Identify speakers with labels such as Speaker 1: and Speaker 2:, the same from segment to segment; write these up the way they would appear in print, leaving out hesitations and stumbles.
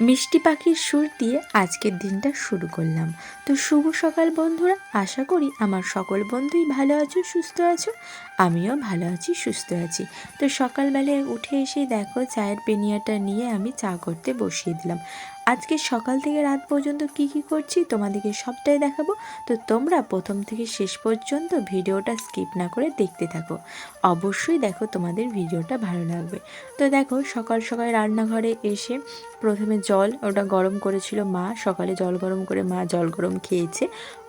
Speaker 1: মিষ্টি পাখির সুর দিয়ে আজকের দিনটা শুরু করলাম। তো শুভ সকাল বন্ধুরা, আশা করি আমার সকল বন্ধুই ভালো আছো, সুস্থ আছো। আমিও ভালো আছি, সুস্থ আছি। তো সকালবেলায় উঠে এসেই দেখো চায়ের পেনিয়াটা নিয়ে আমি চা করতে বসিয়ে দিলাম। আজকে সকাল থেকে রাত পর্যন্ত কি কি করছি তোমাদেরকে সবটাই দেখাবো। তো তোমরা প্রথম থেকে শেষ পর্যন্ত ভিডিওটা স্কিপ না করে দেখতে থাকো। অবশ্যই দেখো, তোমাদের ভিডিওটা ভালো লাগবে। তো দেখো সকাল সকাল রান্নাঘরে এসে প্রথমে জল ওটা গরম করেছিল মা, সকালে জল গরম করে মা জল গরম খেয়েছে,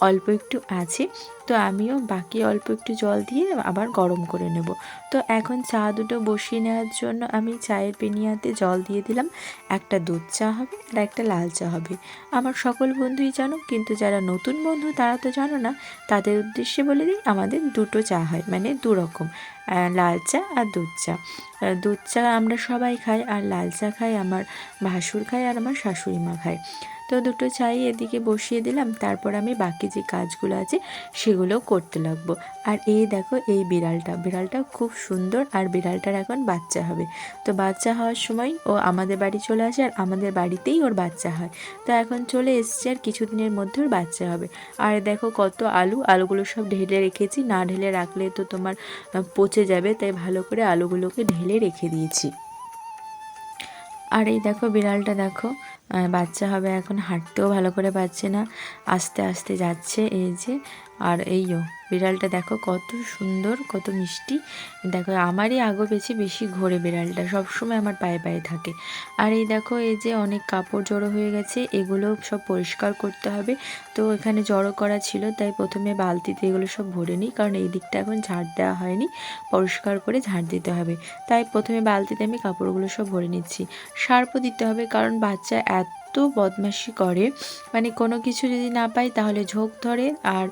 Speaker 1: অল্প একটু আছে। তো আমিও বাকি অল্প একটু জল দিয়ে আবার গরম করে নেব। তো এখন চা দুটো বসিয়ে নেওয়ার জন্য আমি চায়ের পেনিয়াতে জল দিয়ে দিলাম। একটা দুধ চা হবে আর একটা লাল চা হবে। আমার সকল বন্ধুই জানো, কিন্তু যারা নতুন বন্ধু তারা তো জানো না, তাদের উদ্দেশ্যে বলে দিই আমাদের দুটো চা হয়, মানে দু রকম, লাল চা আর দুধ চা। দুধ চা আমরা সবাই খাই, আর লাল চা খাই আমার ভাসুর খায় আর আমার শাশুড়ি মা খায়। তো দুটো চাই এদিকে বসিয়ে দিলাম, তারপর আমি বাকি যে কাজগুলো আছে সেগুলোও করতে লাগবো। আর এই দেখো এই বিড়ালটা খুব সুন্দর, আর বিড়ালটার এখন বাচ্চা হবে। তো বাচ্চা হওয়ার সময় ও আমাদের বাড়ি চলে আসে, আর আমাদের বাড়িতেই ওর বাচ্চা হয়। তো এখন চলে এসছে, আর কিছুদিনের মধ্যে ওর বাচ্চা হবে। আর দেখো কত আলুগুলো সব ঢেলে রেখেছি, না ঢেলে রাখলে তো তোমার পচে যাবে, তাই ভালো করে আলুগুলোকে ঢেলে রেখে দিয়েছি। আর এই দেখো বিড়ালটা দেখো বাচ্চা হবে, এখন হাঁটতেও ভালো করে পারছে না, আস্তে আস্তে যাচ্ছে এই যে। আর এইও বিড়ালটা দেখো কত সুন্দর, কত মিষ্টি। দেখো আমারই আগো পেছে বেশি ঘোরে বিড়ালটা, সবসময় আমার পায়ে পায়ে থাকে। আর এই দেখো এই যে অনেক কাপড় জড়ো হয়ে গেছে, এগুলো সব পরিষ্কার করতে হবে। তো এখানে জড়ো করা ছিল, তাই প্রথমে বালতিতে এগুলো সব ভরে নিই, কারণ এই দিকটা এখন ঝাড় দেওয়া হয়নি, পরিষ্কার করে ঝাড় দিতে হবে। তাই প্রথমে বালতিতে আমি কাপড়গুলো সব ভরে নিচ্ছি। সার্ফও দিতে হবে, কারণ বাচ্চা এত বদমাশি করে, মানে কোনো কিছু যদি না পাই তাহলে ঝোঁক ধরে, আর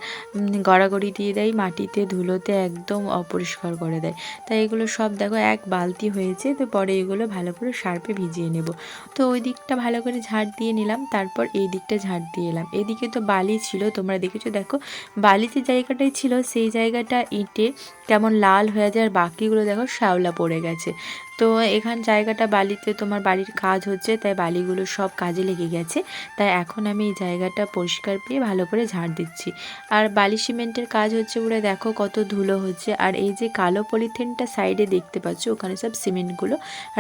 Speaker 1: গড়াগড়ি দিয়ে দেয় মাটিতে, ধুলোতে একদম অপরিষ্কার করে দেয়। তাই এগুলো সব দেখো এক বালতি হয়েছে, তো পরে এগুলো ভালো করে সার্ফে ভিজিয়ে নেব। তো ওই দিকটা ভালো করে ঝাড় দিয়ে নিলাম, তারপর এই দিকটা ঝাড় দিয়ে এলাম। এদিকে তো বালি ছিল, তোমরা দেখেছো, দেখো বালিতে জায়গাটাই ছিল সেই জায়গাটা ইটে কেমন লাল হয়ে যায়, আর বাকিগুলো দেখো শ্যাওলা পড়ে গেছে। তো এখান জায়গাটা বালিতে তোমার বাড়ির কাজ হচ্ছে, তাই বালিগুলো সব কাজে লেগে গেছে। তাই এখন আমি এই জায়গাটা পরিষ্কার পেয়ে ভালো করে ঝাড় দিচ্ছি। আর বালি সিমেন্টের কাজ হচ্ছে বলে দেখো কত ধুলো হচ্ছে। আর এই যে কালো পলিথিনটা সাইডে দেখতে পাচ্ছ, ওখানে সব সিমেন্টগুলো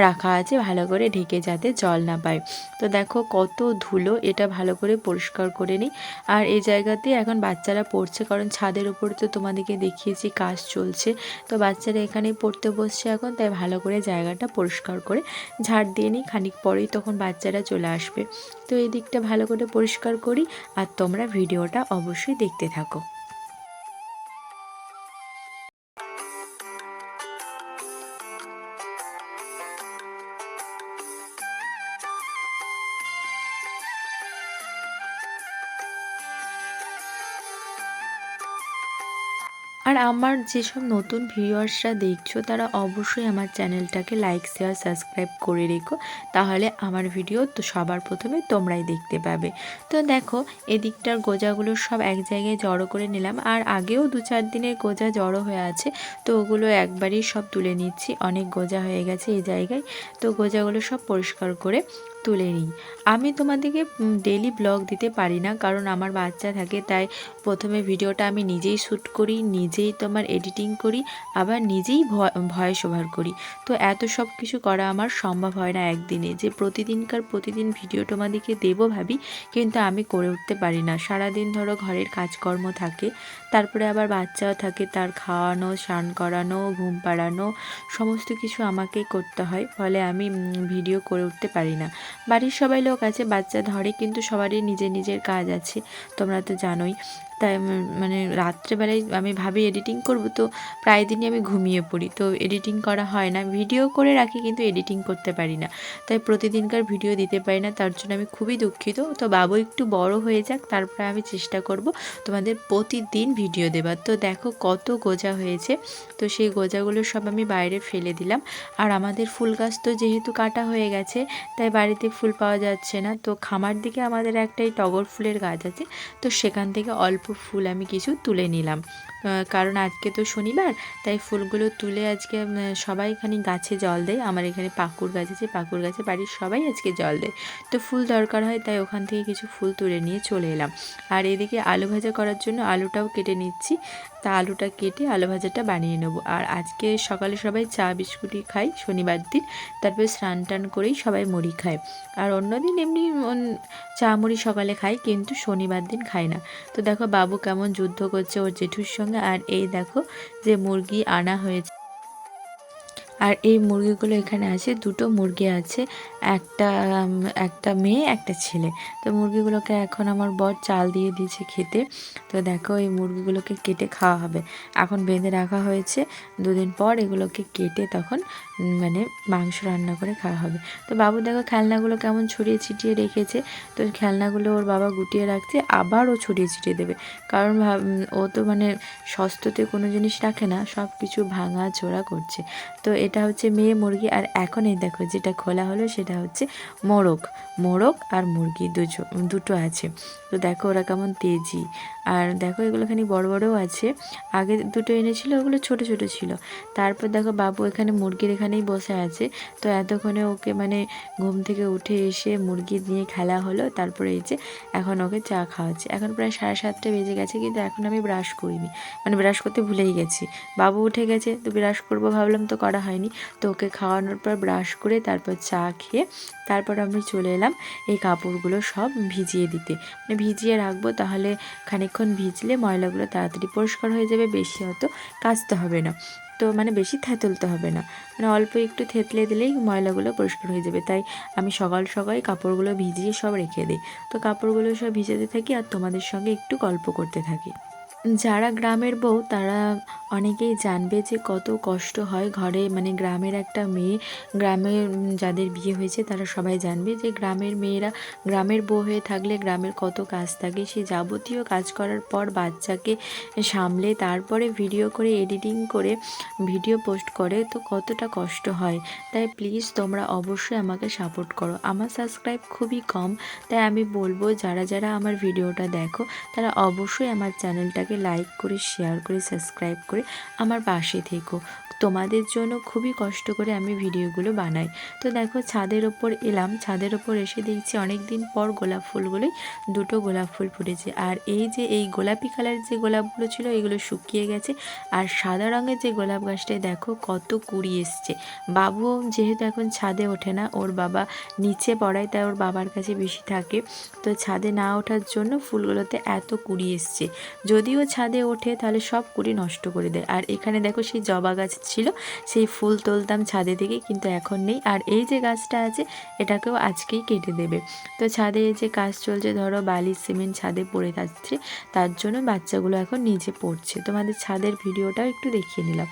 Speaker 1: রাখা আছে ভালো করে ঢেকে, যাতে জল না পায়। তো দেখো কত ধুলো, এটা ভালো করে পরিষ্কার করে নিই। আর এই জায়গাতে এখন বাচ্চারা পড়ছে, কারণ ছাদের উপরে তো তোমাদেরকে দেখিয়েছি কাজ চলছে। তো বাচ্চারা এখানেই পড়তে বসছে এখন, তাই ভালো করে জায়গাটা পরিষ্কার করে ঝাড় দিয়ে নিই। খানিক পরেই তখন বাচ্চারা চলে আসবে। তো এই দিকটা ভালো করে পরিষ্কার করি, আর তোমরা ভিডিওটা অবশ্যই দেখতে থাকো। আর আমার যেসব নতুন ভিউয়ার্সরা দেখছো তারা অবশ্যই আমার চ্যানেলটাকে লাইক, শেয়ার, সাবস্ক্রাইব করে রেখো, তাহলে আমার ভিডিও তো সবার প্রথমে তোমরাই দেখতে পাবে। তো দেখো এদিকটার গোজাগুলো সব এক জায়গায় জড়ো করে নিলাম, আর আগেও 2-4 দিনের গোজা জড়ো হয়ে আছে, তো ওগুলো একবারই সব তুলে নিচ্ছি। অনেক গোজা হয়ে গেছে এই জায়গায়, তো গোজাগুলো সব পরিষ্কার করে তুলে নিই। আমি তোমাদেরকে ডেলি ব্লগ দিতে পারি না, কারণ আমার বাচ্চা থাকে, তাই প্রথমে ভিডিওটা আমি নিজেই শ্যুট করি, নিজেই তোমার এডিটিং করি, আবার নিজেই ভয়েস ওভার করি। তো এত সব কিছু করা আমার সম্ভব হয় না একদিনে, যে প্রতিদিন ভিডিও তোমাদেরকে দেবো ভাবি, কিন্তু আমি করে উঠতে পারি না। সারাদিন ধরো ঘরের কাজকর্ম থাকে, তারপরে আবার বাচ্চাও থাকে, তার খাওয়ানো, স্নান করানো, ঘুম পাড়ানো, সমস্ত কিছু আমাকেই করতে হয়, ফলে আমি ভিডিও করে উঠতে পারি না। বাড়ির সবাই লোক আছে বাচ্চা ধরে, কিন্তু সবারই নিজের নিজের কাজ আছে, তোমরা তো জানোই। তাই মানে রাত্রেবেলায় আমি ভাবি এডিটিং করব, তো প্রায় দিনই আমি ঘুমিয়ে পড়ি, তো এডিটিং করা হয় না। ভিডিও করে রাখি কিন্তু এডিটিং করতে পারি না, তাই প্রতিদিনকার ভিডিও দিতে পারি না, তার জন্য আমি খুবই দুঃখিত। তো বাবু একটু বড় হয়ে যাক, তারপরে আমি চেষ্টা করব তোমাদের প্রতিদিন ভিডিও দেবার। তো দেখো কত গোজা হয়েছে, তো সেই গোজাগুলো সব আমি বাইরে ফেলে দিলাম। আর আমাদের ফুল গাছ তো যেহেতু কাটা হয়ে গেছে, তাই বাড়িতে ফুল পাওয়া যাচ্ছে না। তো খামার দিকে আমাদের একটাই টগর ফুলের গাছ আছে, তো সেখান থেকে অল্প ফুল আমি কিছু তুলে নিলাম। কারণ আজকে তো শনিবার, তাই ফুলগুলো তুলে আজকে সবাই এখানে গাছে জল দেয়। আমার এখানে পাকুড় গাছ আছে, পাকুড় গাছে বাড়ির সবাই আজকে জল দেয়। তো ফুল দরকার হয়, তাই ওখান থেকে কিছু ফুল তুলে নিয়ে চলে এলাম। আর এদিকে আলু ভাজা করার জন্য আলুটাও কেটে নিচ্ছি। তা আলুটা কেটে আলু ভাজাটা বানিয়ে নেবো। আর আজকে সকালে সবাই চা বিস্কুটই খাই শনিবার দিন, তারপরে স্নান টান করেই সবাই মুড়ি খায়। আর অন্যদিন এমনি চা মুড়ি সকালে খাই, কিন্তু শনিবার দিন খাই না। তো দেখো বাবু কেমন যুদ্ধ করছে ওর জেঠুর সঙ্গে। আর এই দেখো যে মুরগি আনা হয়েছে, আর এই মুরগিগুলো এখানে আছে, দুটো মুরগি আছে, একটা মেয়ে একটা ছেলে। তো মুরগিগুলোকে এখন আমার বর চাল দিয়ে দিয়েছে খেতে। তো দেখো এই মুরগিগুলোকে কেটে খাওয়া হবে। এখন বেঁধে রাখা হয়েছে, দুদিন পর এগুলোকে কেটে তখন মানে মাংস রান্না করে খাওয়া হবে। তো বাবু দেখো খেলনাগুলো কেমন ছড়িয়ে ছিটিয়ে রেখেছে। তো খেলনাগুলো ওর বাবা গুটিয়ে রাখছে, আবার ও ছড়িয়ে ছিটিয়ে দেবে। কারণ ও তো মানে সস্ততে কোনো জিনিস রাখে না, সব কিছু ভাঙা চোরা করছে। তো এটা হচ্ছে মেয়ে মুরগি। আর এখন এই দেখো যেটা খোলা হলো সেটা হচ্ছে মোরগ আর মুরগি দুটো আছে। তো দেখো ওরা কেমন তেজি। আর দেখো এগুলো খানি বড় বড়ও আছে, আগে দুটো এনেছিল ওগুলো ছোট ছোট ছিল। তারপর দেখো বাবু এখানে মুরগির এখানেই বসে আছে। তো এতক্ষণে ওকে মানে ঘুম থেকে উঠে এসে মুরগি নিয়ে খেলা হলো, তারপরে এই যে এখন ওকে চা খাওয়াচ্ছে। এখন প্রায় 7:30 বেজে গেছে, কিন্তু এখন আমি ব্রাশ করিনি, মানে ব্রাশ করতে ভুলেই গেছি। বাবু উঠে গেছে, তো ব্রাশ করবো ভাবলাম, তো করা হয়নি। তো ওকে খাওয়ানোর পর ব্রাশ করে তারপর চা খেয়ে তারপর আমি চলে এলাম এই কাপড়গুলো সব ভিজিয়ে দিতে। মানে ভিজিয়ে রাখবো, তাহলে খানিকক্ষণ ভিজলে ময়লাগুলো তাড়াতাড়ি পরিষ্কার হয়ে যাবে, বেশি অত কাচতে হবে না। তো মানে বেশি থেতলতে হবে না, মানে অল্প একটু থেতলে দিলেই ময়লাগুলো পরিষ্কার হয়ে যাবে। তাই আমি সকাল সকাল কাপড়গুলো ভিজিয়ে সব রেখে দিই। তো কাপড়গুলো সব ভিজাতে থাকি আর তোমাদের সঙ্গে একটু গল্প করতে থাকি। যারা গ্রামের বউ তারা অনেকেই জানবে যে কত কষ্ট হয় ঘরে, মানে গ্রামের একটা মেয়ে, গ্রামের যাদের বিয়ে হয়েছে তারা সবাই জানবে যে গ্রামের মেয়েরা গ্রামের বউ হয়ে থাকলে গ্রামের কত কাজ থাকে। সেই যাবতীয় কাজ করার পর বাচ্চাকে সামলে তারপরে ভিডিও করে এডিটিং করে ভিডিও পোস্ট করে, তো কতটা কষ্ট হয়। তাই প্লিজ তোমরা অবশ্যই আমাকে সাপোর্ট করো। আমার সাবস্ক্রাইব খুবই কম, তাই আমি বলবো যারা যারা আমার ভিডিওটা দেখো তারা অবশ্যই আমার চ্যানেলটাকে লাইক করে শেয়ার করে সাবস্ক্রাইব করে আমার পাশে থেকো। তোমাদের জন্য খুবই কষ্ট করে আমি ভিডিওগুলো বানাই। তো দেখো ছাদের ওপর এলাম, ছাদের ওপর এসে দেখছি অনেক দিন পর গোলাপ ফুলগুলোই দুটো গোলাপ ফুল ফুটেছে। আর এই যে এই গোলাপি কালার যে গোলাপগুলো ছিল এগুলো শুকিয়ে গেছে। আর সাদা রঙের যে গোলাপ গাছটায় দেখো কত কুড়ি এসছে। বাবু যেহেতু এখন ছাদে ওঠে না, ওর বাবা নিচে পড়ায়, তাই ওর বাবার কাছে বেশি থাকে। তো ছাদে না ওঠার জন্য ফুলগুলোতে এত কুড়ি এসছে। যদিও ছাদে ওঠে তাহলে সব কুড়ি নষ্ট করে দেয়। আর এখানে দেখো সেই জবা গাছ ছিল, সেই ফুল তুলতাম ছাদে থেকে, কিন্তু এখন নেই। আর এই যে গাছটা আছে এটাকেও আজকেই কেটে দেবে। তো ছাদে এই যে কাজ চলছে, ধরো বালি সিমেন্ট ছাদে পড়ে যাচ্ছে, তার জন্য বাচ্চাগুলো এখন নিচে পড়ছে। তোমাদের ছাদের ভিডিওটাও একটু দেখিয়ে নিলাম।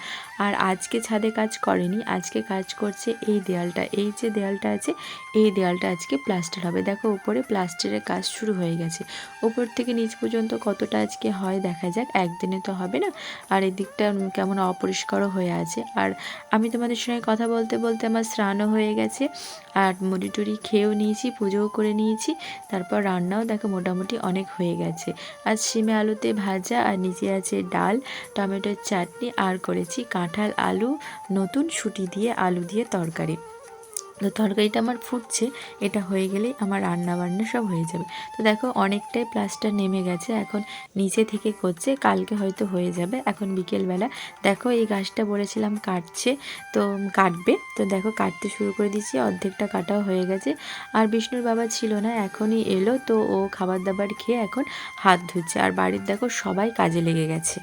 Speaker 1: আর আজকে ছাদে কাজ করেনি, আজকে কাজ করছে এই দেয়ালটা, এই যে দেয়ালটা আছে এই দেয়ালটা আজকে প্লাস্টার হবে। দেখো উপরে প্লাস্টারের কাজ শুরু হয়ে গেছে। উপর থেকে নিচ পর্যন্ত কতটা আজকে হয় দেখা যাক, একদিনে তো হবে না। আর এদিকটা কেমন অপরিষ্কারও হয়ে আছে। আর আমি তোমাদের সঙ্গে কথা বলতে বলতে আমার স্নানও হয়ে গেছে, আর মুড়ি টুড়ি খেয়েও নিয়েছি, পুজোও করে নিয়েছি। তারপর রান্নাও দেখো মোটামুটি অনেক হয়ে গেছে। আজ শিমে আলুতে ভাজা, আর নিচে আছে ডাল, টমেটোর চাটনি, আর করেছি কাঁঠাল আলু নতুন শুঁটি দিয়ে আলু দিয়ে তরকারি। তো তরকারিটা আমার ফুটছে, এটা হয়ে গেলেই আমার রান্না বান্না সব হয়ে যাবে। তো দেখো অনেকটাই প্লাস্টার নেমে গেছে, এখন নিচে থেকে করছে, কালকে হয়তো হয়ে যাবে। এখন বিকেলবেলা দেখো এই গাছটা বলেছিলাম কাটছে, তো কাটবে। তো দেখো কাটতে শুরু করে দিচ্ছি, অর্ধেকটা কাটাও হয়ে গেছে। আর বিষ্ণুর বাবা ছিল না, এখনই এলো, তো ও খাবার দাবার খেয়ে এখন হাত ধুচ্ছে। আর বাড়ির দেখো সবাই কাজে লেগে গেছে।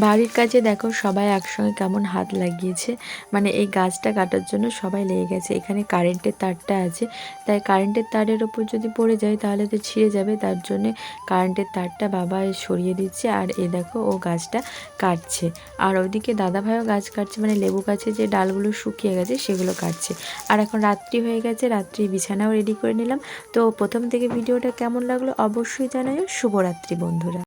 Speaker 1: বাড়ির কাজে দেখো সবাই একসঙ্গে কেমন হাত লাগিয়েছে, মানে এই গাছটা কাটার জন্য সবাই লেগে গেছে। এখানে কারেন্টের তারটা আছে, তাই কারেন্টের তারের ওপর যদি পড়ে যায় তাহলে তো ছিঁড়ে যাবে, তার জন্যে কারেন্টের তারটা বাবা সরিয়ে দিচ্ছে। আর এ দেখো ও গাছটা কাটছে। আর ওইদিকে দাদাভাইও গাছ কাটছে, মানে লেবু গাছে যে ডালগুলো শুকিয়ে গেছে সেগুলো কাটছে। আর এখন রাত্রি হয়ে গেছে, রাত্রি বিছানাও রেডি করে নিলাম। তো প্রথম থেকে ভিডিওটা কেমন লাগলো অবশ্যই জানাও। শুভরাত্রি বন্ধুরা।